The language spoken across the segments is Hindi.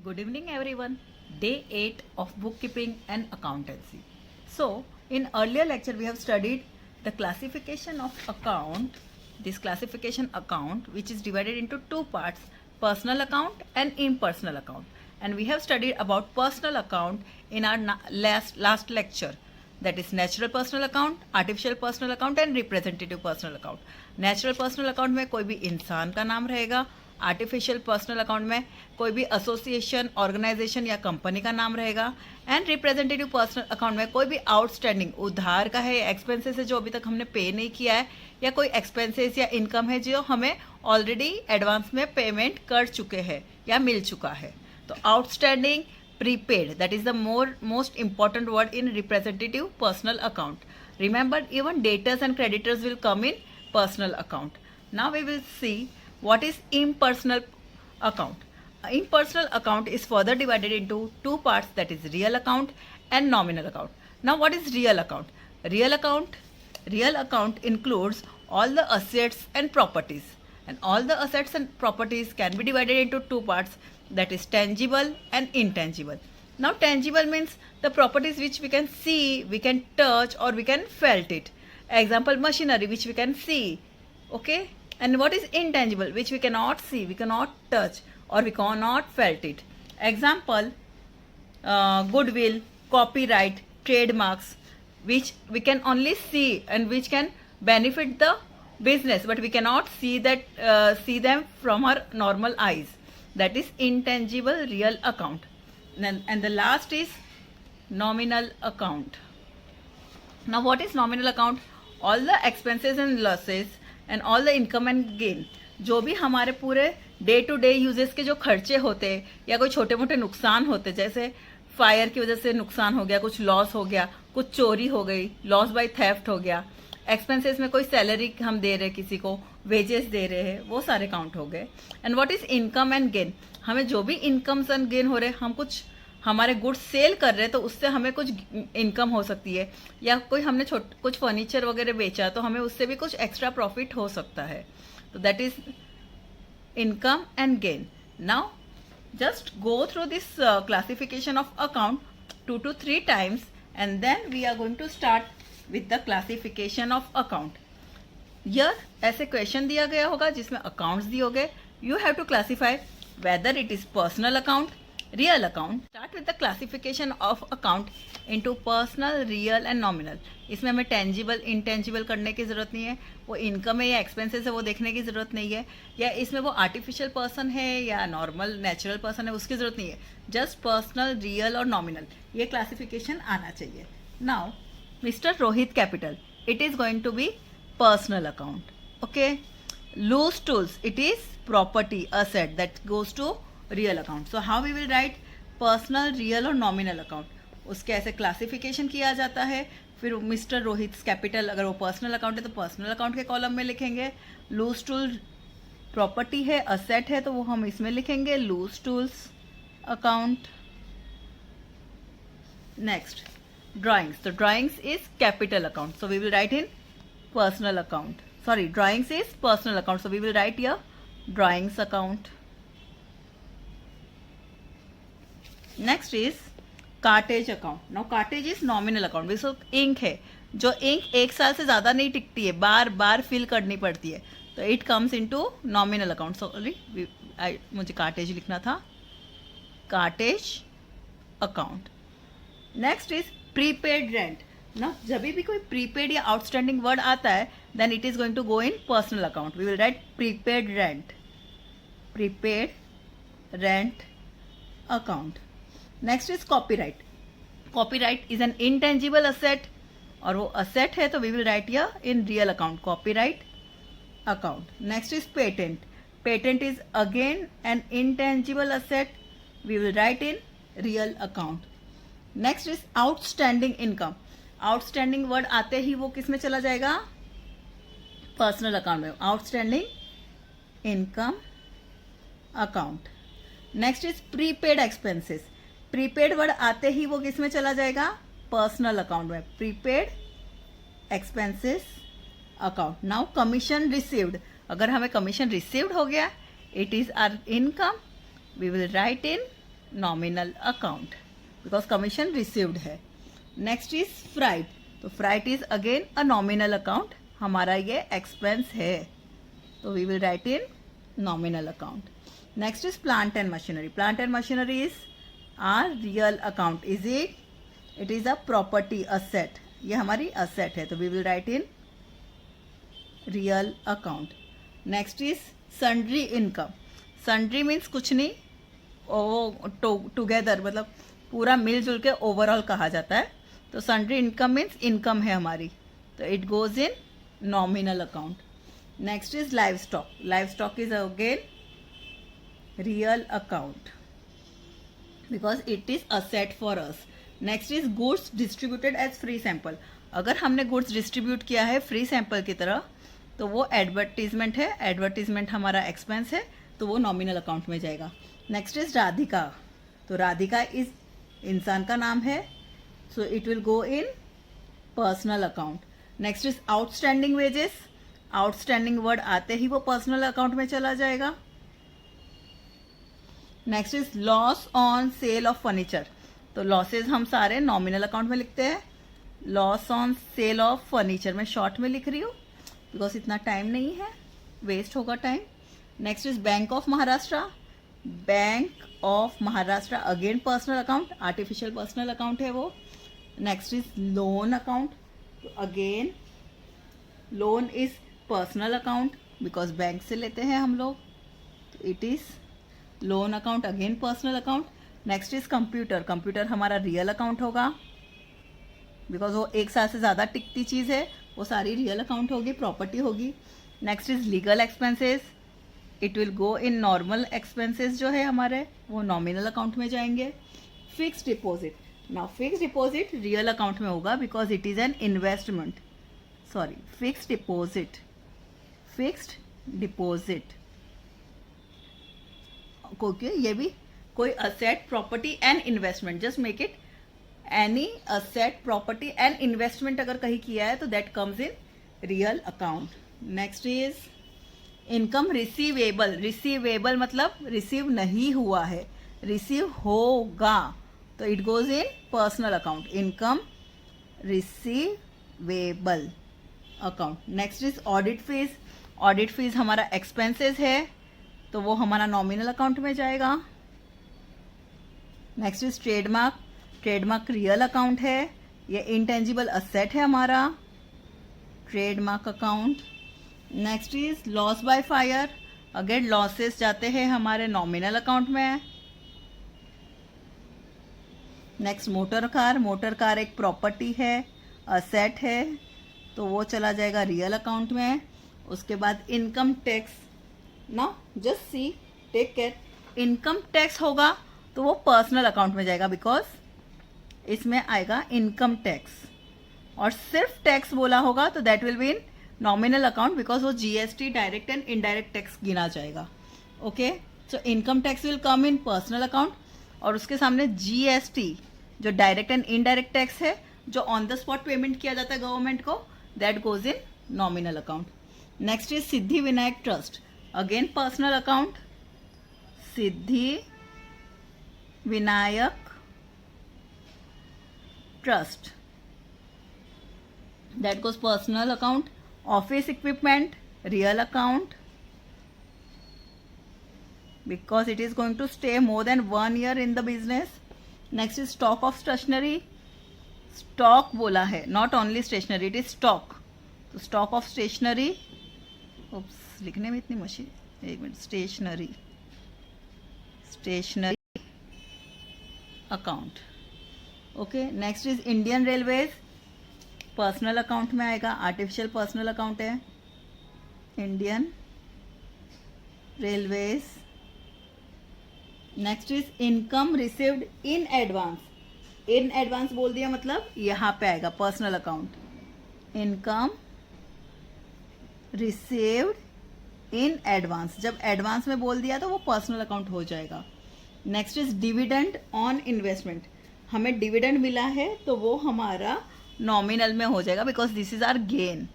Good evening, everyone. Day 8 of bookkeeping and accountancy. So, in earlier lecture, we have studied the classification of account. This classification account, which is divided into two parts, personal account and impersonal account. And we have studied about personal account in our last lecture. That is natural personal account, artificial personal account and representative personal account. Natural personal account में कोई भी इंसान का नाम रहेगा, आर्टिफिशियल पर्सनल अकाउंट में कोई भी एसोसिएशन, ऑर्गेनाइजेशन या कंपनी का नाम रहेगा, एंड रिप्रेजेंटेटिव पर्सनल अकाउंट में कोई भी आउटस्टैंडिंग उधार का है, एक्सपेंसेस है जो अभी तक हमने पे नहीं किया है, या कोई एक्सपेंसेस या इनकम है जो हमें ऑलरेडी एडवांस में पेमेंट कर चुके हैं या मिल चुका है. तो outstanding, prepaid, that is the most important word in representative personal account. Remember, even debtors and creditors will come in personal account. Now we will see what is impersonal account. Impersonal account is further divided into two parts, that is real account and nominal account. Now what is real account? Real account includes all the assets and properties, and all the assets and properties can be divided into two parts, that is tangible and intangible. Now tangible means the properties which we can see, we can touch or we can felt it. Example, machinery which we can see, okay? And what is intangible, which we cannot see, we cannot touch or we cannot felt it. Example, goodwill, copyright, trademarks, which we can only see and which can benefit the business, but we cannot see them from our normal eyes. That is intangible real account. And the last is nominal account. Now what is nominal account? All the expenses and losses and all the income and gain, जो भी हमारे पूरे डे टू डे यूजेस के जो खर्चे होते या कोई छोटे मोटे नुकसान होते, जैसे फायर की वजह से नुकसान हो गया, कुछ लॉस हो गया, कुछ चोरी हो गई, लॉस बाय थेफ्ट हो गया, एक्सपेंसेस में कोई सैलरी हम दे रहे किसी को, वेजेस दे रहे हैं, वो सारे काउंट हो गए. And what is income and gain? हमें जो भी इनकम्स एंड गेन हो रहे, हम कुछ हमारे गुड्स सेल कर रहे हैं तो उससे हमें कुछ इनकम हो सकती है, या कोई हमने कुछ फर्नीचर वगैरह बेचा तो हमें उससे भी कुछ एक्स्ट्रा प्रॉफिट हो सकता है. तो that is income and gain. Now just go through this classification of account 2 to 3 times, and then we are going to start with the classification of account. Here ऐसे क्वेश्चन दिया गया होगा जिसमें अकाउंट्स दिए होंगे. You have to classify whether it is personal account, real account. Start with the classification of account into personal, real and nominal. इसमें हमें टेंजिबल इंटेंजिबल करने की ज़रूरत नहीं है, वो इनकम है या एक्सपेंसेस है वो देखने की ज़रूरत नहीं है, या इसमें वो आर्टिफिशियल पर्सन है या नॉर्मल नेचुरल पर्सन है उसकी ज़रूरत नहीं है. जस्ट पर्सनल, रियल और नॉमिनल, ये क्लासिफिकेशन आना चाहिए. Now mister Rohit capital, it is going to be personal account. Okay, loose tools, it is property, asset that goes to real account. So how we will write personal, real और nominal account? उसके ऐसे क्लासिफिकेशन किया जाता है. फिर मिस्टर रोहित कैपिटल, अगर वो पर्सनल अकाउंट है तो पर्सनल अकाउंट के कॉलम में लिखेंगे. लूज टूल प्रॉपर्टी है, असेट है, तो वो हम इसमें लिखेंगे loose tools account. Next drawings, तो drawings is capital account, so we will write in personal account. Sorry, drawings is personal account, so we will write here drawings account. Next is cartage account. Now cartage is nominal account. So ink है, जो ink एक साल से ज़्यादा नहीं टिकती है, बार बार फिल करनी पड़ती है, तो it comes into nominal account. Sorry, मुझे cartage लिखना था, cartage account. Next is prepaid rent. ना जब भी कोई प्रीपेड या आउटस्टैंडिंग वर्ड आता है, then it is going to go in personal account. We will write prepaid rent account. Next is copyright. Copyright is an intangible asset, और वो असेट है तो we will write here in real account, copyright account. Next is patent. Patent is again an intangible asset, we will write in real account. Next is outstanding income. Outstanding word आते ही वो किस में चला जाएगा? पर्सनल अकाउंट में, outstanding income account. Next is prepaid expenses. Prepaid word आते ही वो किस में चला जाएगा? पर्सनल अकाउंट में, prepaid expenses account. Now commission received, अगर हमें कमीशन रिसीव्ड हो गया, it is our income, we will write in nominal account because commission received है. Next is freight. तो freight is again a nominal account. हमारा ये एक्सपेंस है, तो we will write in nominal account. Next is plant and machinery. Plant and machinery is our real account. Is it is a property asset. ये हमारी असेट है, तो we will write in real account. Next is sundry income. Sundry means कुछ नहीं, वो टुगेदर मतलब पूरा मिलजुल के ओवरऑल कहा जाता है. तो सन्ड्री इनकम मीन्स इनकम है हमारी, तो it goes in nominal account. Next is livestock. Livestock is again real account because it is asset for us. Next is goods distributed as free sample. अगर हमने गुड्स डिस्ट्रीब्यूट किया है फ्री सैंपल की तरह, तो वो एडवर्टीजमेंट है. एडवर्टीजमेंट हमारा एक्सपेंस है, तो वो नॉमिनल अकाउंट में जाएगा. Next is Radhika. तो राधिका इज इंसान का नाम है, so it will go in personal account. Next is outstanding wages. Outstanding word आते ही वो पर्सनल अकाउंट में चला जाएगा. Next is loss on sale of furniture. तो लॉसेज हम सारे नॉमिनल अकाउंट में लिखते हैं. Loss on sale of furniture मैं शॉर्ट में लिख रही हूँ बिकॉज इतना टाइम नहीं है, वेस्ट होगा time. Next is bank of Maharashtra. Bank of Maharashtra again personal account, artificial personal account है वो. Next is loan account. तो again loan is personal account because bank से लेते हैं हम लोग, तो it is loan account again personal account. Next is computer. Computer हमारा रियल अकाउंट होगा बिकॉज वो एक साल से ज़्यादा टिकती चीज़ है, वो सारी रियल अकाउंट होगी, प्रॉपर्टी होगी. Next is legal expenses. It will go in normal expenses जो है हमारे, वो नॉमिनल अकाउंट में जाएंगे. Fixed deposit. Now fixed deposit real account में होगा because it is an investment. Sorry, fixed deposit. Fixed deposit क्योंकि ये भी कोई asset, property and investment, just make it any asset, property and investment अगर कहीं किया है तो that comes in real account. Next is income receivable. Receivable मतलब रिसीव नहीं हुआ है, रिसीव होगा, तो it goes in personal account. Income receivable account. Next is audit fees. Audit fees हमारा एक्सपेंसेस है, तो वो हमारा नॉमिनल अकाउंट में जाएगा. Next is trademark. Trademark real account है, ये इंटेंजिबल असेट है हमारा, trademark account. Next is loss by fire. Again losses जाते हैं हमारे नॉमिनल अकाउंट में. Next motor car. Motor car एक प्रॉपर्टी है, असेट है, तो वो चला जाएगा रियल अकाउंट में. उसके बाद income tax. Now just see, take care. Income tax होगा तो वो पर्सनल अकाउंट में जाएगा बिकॉज इसमें आएगा इनकम टैक्स. और सिर्फ टैक्स बोला होगा तो that will be in nominal account because वो GST, direct and indirect tax गिना जाएगा. Okay, so income tax will come in personal account, और उसके सामने जीएसटी जो डायरेक्ट एंड इनडायरेक्ट टैक्स है, जो ऑन द स्पॉट पेमेंट किया जाता है गवर्नमेंट को, that goes in nominal account. Next is Siddhi Vinayak trust. Again personal account. Siddhi Vinayak trust, that goes personal account. Office equipment real account because it is going to stay more than 1 year in the business. Next is stock of stationery. Stock बोला है, not only stationery, it is stock. तो stock of stationery, oops, लिखने में इतनी मशीन, एक minute, stationery account. Okay, next is Indian railways. Personal account में आएगा, आर्टिफिशियल पर्सनल अकाउंट है. Indian railways. Next is income received in advance. In advance बोल दिया मतलब यहाँ पे आएगा personal account. Income received in advance, जब एडवांस में बोल दिया तो वो पर्सनल अकाउंट हो जाएगा. Next is dividend on investment. हमें डिविडेंड मिला है तो वो हमारा नॉमिनल में हो जाएगा because this is our gain.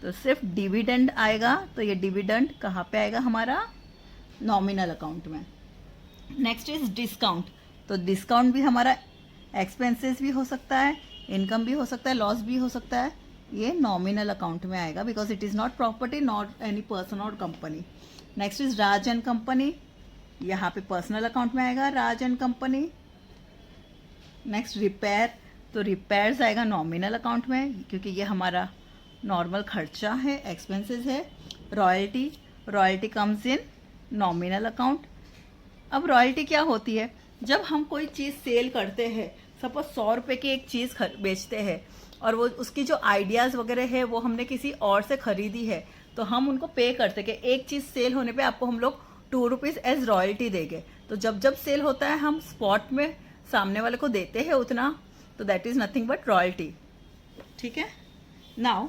तो सिर्फ डिविडेंड आएगा, तो ये डिविडेंड कहाँ पे आएगा हमारा, नॉमिनल अकाउंट में. Next is discount. तो डिस्काउंट भी हमारा एक्सपेंसेस भी हो सकता है, इनकम भी हो सकता है, लॉस भी हो सकता है, ये नॉमिनल अकाउंट में आएगा because it is not property, not any person और company. Next is Raj and company, यहाँ पे पर्सनल अकाउंट में आएगा Raj and company. Next repair, तो रिपेयर्स आएगा नॉमिनल अकाउंट में क्योंकि ये हमारा नॉर्मल खर्चा है, एक्सपेंसेस है. Royalty, royalty comes in nominal account. अब रॉयल्टी क्या होती है? जब हम कोई चीज़ सेल करते हैं, सपोज 100 रुपये की एक चीज़ बेचते हैं और वो उसकी जो आइडियाज़ वगैरह है वो हमने किसी और से ख़रीदी है, तो हम उनको पे करते कि एक चीज़ सेल होने पे आपको हम लोग 2 रुपीज़ एज रॉयल्टी देंगे. तो जब जब सेल होता है हम स्पॉट में सामने वाले को देते हैं उतना, तो that is nothing but royalty. ठीक है. Now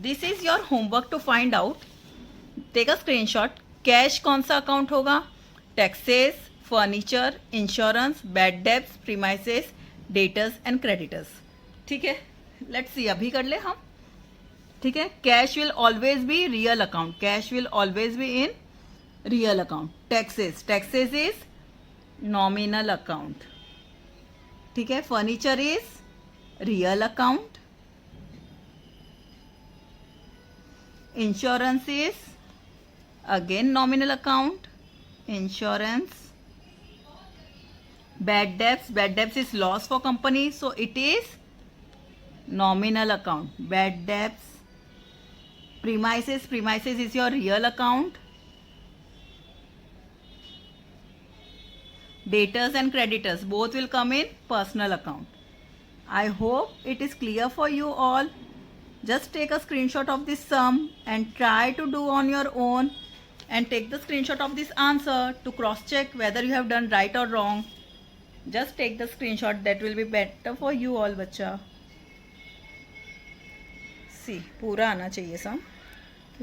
this is your homework to find out. Take a screenshot. Cash कौन सा अकाउंट होगा? Taxes, furniture, insurance, bad debts, premises, debtors and creditors. ठीक है. लेट्स सी, अभी कर ले हम. ठीक है. Cash will always be real account. Cash will always be in real account. Taxes, taxes is nominal account. ठीक है. Furniture is real account. Insurance is again nominal account. Insurance. Bad debts is loss for company, so it is nominal account. Bad debts. Premises is your real account. Debtors and creditors both will come in personal account. I hope it is clear for you all. Just take a screenshot of this sum and try to do on your own, and take the screenshot of this answer to cross check whether you have done right or wrong. Just take the screenshot, that will be better for you all बच्चा. See, पूरा आना चाहिए सम.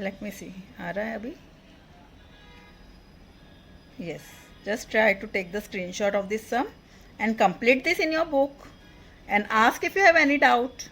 Let me see, आ रहा है अभी? Yes. Just try to take the screenshot of this sum and complete this in your book and ask if you have any doubt.